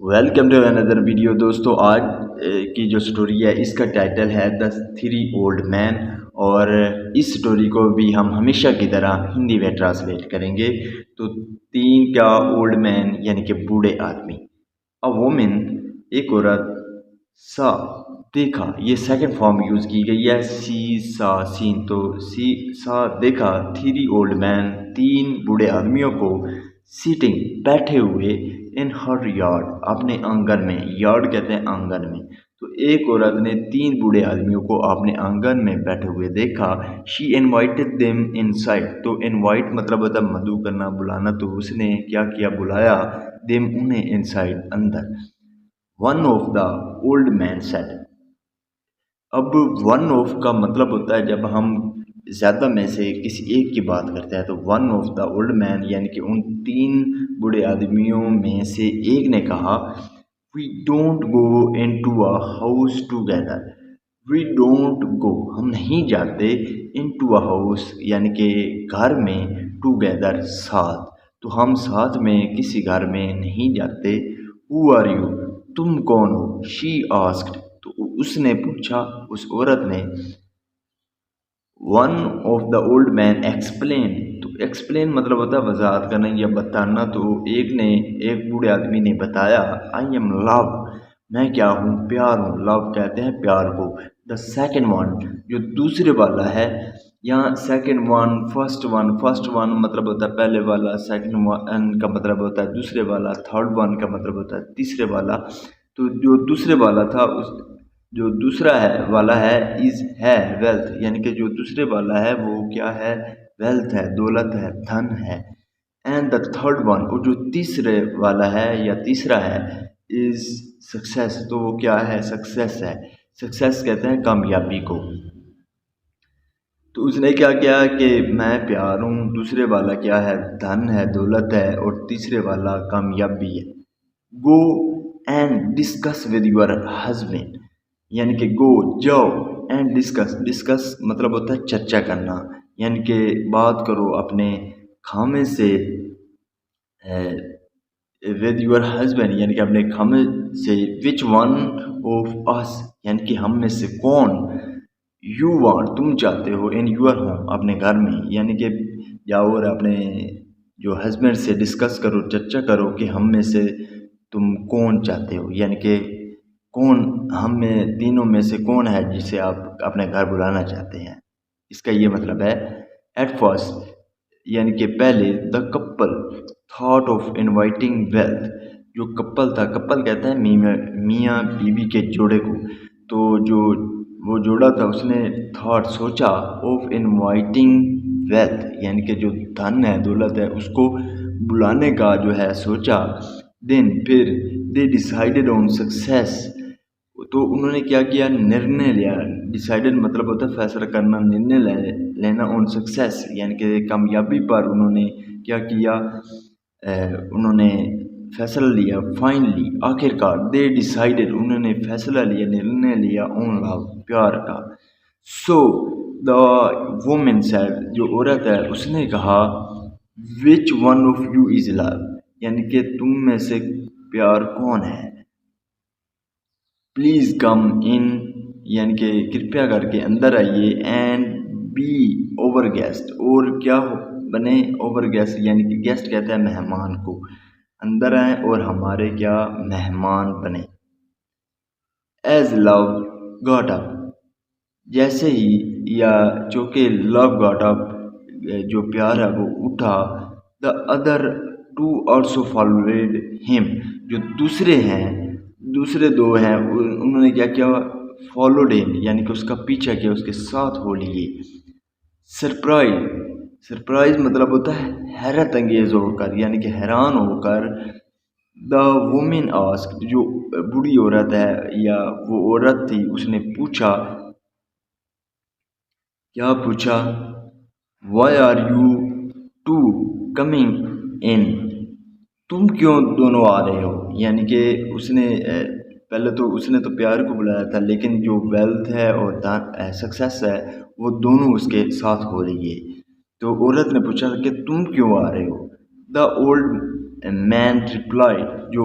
Welcome to another video دوستو. آج کی جو سٹوری ہے اس کا ٹائٹل ہے دا تھری اولڈ مین، اور اس سٹوری کو بھی ہم ہمیشہ کی طرح ہندی میں ٹرانسلیٹ کریں گے. تو تین کیا اولڈ مین یعنی کہ بوڑھے آدمی. ا وومن ایک عورت، سا دیکھا، یہ سیکنڈ فارم یوز کی گئی ہے، سی سا سین. تو سی سا دیکھا تھری اولڈ مین تین بوڑھے آدمیوں کو، سیٹنگ بیٹھے ہوئے، ان ہر یارڈ اپنے آنگن میں. یارڈ کہتے ہیں آنگن میں. تو ایک عورت نے تین بوڑھے آدمیوں کو اپنے آنگن میں بیٹھے ہوئے دیکھا. شی انوائٹڈ دیم ان سائڈ. تو انوائٹ مطلب ہوتا ہے مدعو کرنا، بلانا. تو اس نے کیا کیا؟ بلایا. دیم انہیں ان سائڈ اندر. One of the old man said. اب ون آف کا مطلب ہوتا ہے جب ہم زیادہ میں سے کسی ایک کی بات کرتے ہیں. تو ون آف دا اولڈ مین یعنی کہ ان تین بوڑھے آدمیوں میں سے ایک نے کہا، we don't go into a house together. We don't go ہم نہیں جاتے، ان ٹو اے ہاؤس یعنی کہ گھر میں، ٹوگیدر ساتھ. تو ہم ساتھ میں کسی گھر میں نہیں جاتے. ہو آر یو تم کون ہو؟ شی آسکڈ. تو اس نے پوچھا، اس عورت نے. One of the old main explain. تو ایکسپلین مطلب ہوتا ہے وضاحت کرنا یا بتانا. تو ایک بوڑھے آدمی نے بتایا، آئی ایم لو. میں کیا ہوں؟ پیار ہوں. لو کہتے ہیں پیار کو. دا سیکنڈ ون جو دوسرے والا ہے، یہاں سیکنڈ ون، فرسٹ ون مطلب ہوتا ہے پہلے والا، سیکنڈ ون کا مطلب ہوتا ہے دوسرے والا، تھرڈ ون کا مطلب ہوتا ہے تیسرے والا. تو جو دوسرے والا تھا، جو دوسرا والا ہے از ہے ویلتھ، یعنی کہ جو دوسرے والا ہے وہ کیا ہے؟ ویلتھ ہے، دولت ہے، دھن ہے. اینڈ دا تھرڈ ون اور جو تیسرے والا ہے یا تیسرا ہے، از سکسیس. تو وہ کیا ہے؟ سکسیس ہے. سکسیس کہتے ہیں کامیابی کو. تو اس نے کیا کیا کہ میں پیار ہوں، دوسرے والا کیا ہے؟ دھن ہے، دولت ہے، اور تیسرے والا کامیابی ہے. Go and discuss with your husband. یعنی کہ گو جاؤ، اینڈ ڈسکس مطلب ہوتا ہے چرچا کرنا، یعنی کہ بات کرو اپنے خامن سے. ود یور ہسبینڈ یعنی کہ اپنے خامن سے. وچ ون آف اس یعنی کہ ہم میں سے کون. یو وانٹ تم چاہتے ہو. ان یور ہوم اپنے گھر میں. یعنی کہ جاؤ اور اپنے جو ہسبینڈ سے ڈسکس کرو، چرچا کرو کہ ہم میں سے تم کون چاہتے ہو، یعنی کہ کون ہم میں تینوں میں سے کون ہے جسے آپ اپنے گھر بلانا چاہتے ہیں. اس کا یہ مطلب ہے. ایٹ فرسٹ یعنی کہ پہلے. The couple thought of inviting wealth. جو کپل تھا، کپل کہتا ہے میاں بیوی کے جوڑے کو. تو جو وہ جوڑا تھا اس نے تھاٹ سوچا، آف انوائٹنگ ویلتھ یعنی کہ جو دھن ہے، دولت ہے، اس کو بلانے کا جو ہے سوچا. دین پھر دے ڈیسائیڈڈ آن سکسیس. تو انہوں نے کیا کیا؟ نرنے لیا. ڈیسائیڈڈ مطلب ہوتا ہے فیصلہ کرنا، نرنے لینا. آن سکسیس یعنی کہ کامیابی پر انہوں نے کیا کیا؟ انہوں نے فیصلہ لیا. فائنلی آخر کار. دے ڈیسائیڈڈ انہوں نے فیصلہ لیا، نرنے لیا. آن لو پیار کا. سو دا وومن سیڈ جو عورت ہے اس نے کہا، وچ ون آف یو از لو یعنی کہ تم میں سے پیار کون ہے. پلیز کم ان یعنی کہ کرپیا کر کے اندر آئیے. اینڈ بی اوور گیسٹ اور کیا بنے؟ اوور گیسٹ یعنی کہ گیسٹ کہتے ہیں مہمان کو. اندر آئیں اور ہمارے کیا مہمان بنے. ایز لو گاٹ اپ جیسے ہی یا چونکہ لو گاٹ اپ جو پیار ہے وہ اٹھا. The other two also followed ہم جو دوسرے دو ہیں انہوں نے کیا کیا؟ فالوڈ ہم یعنی کہ اس کا پیچھا کیا، اس کے ساتھ ہو لیے. سرپرائز مطلب ہوتا ہے حیرت انگیز ہو کر یعنی کہ حیران ہو کر. دا وومن آسکڈ جو بوڑھی عورت ہے یا وہ عورت تھی اس نے پوچھا. کیا پوچھا؟ Why are you two coming in. تم کیوں دونوں آ رہے ہو. یعنی کہ اس نے پہلے تو اس نے تو پیار کو بلایا تھا، لیکن جو ویلتھ ہے اور سکسیس ہے وہ دونوں اس کے ساتھ ہو رہی ہے. تو عورت نے پوچھا کہ تم کیوں آ رہے ہو. دا اولڈ مین ریپلائڈ جو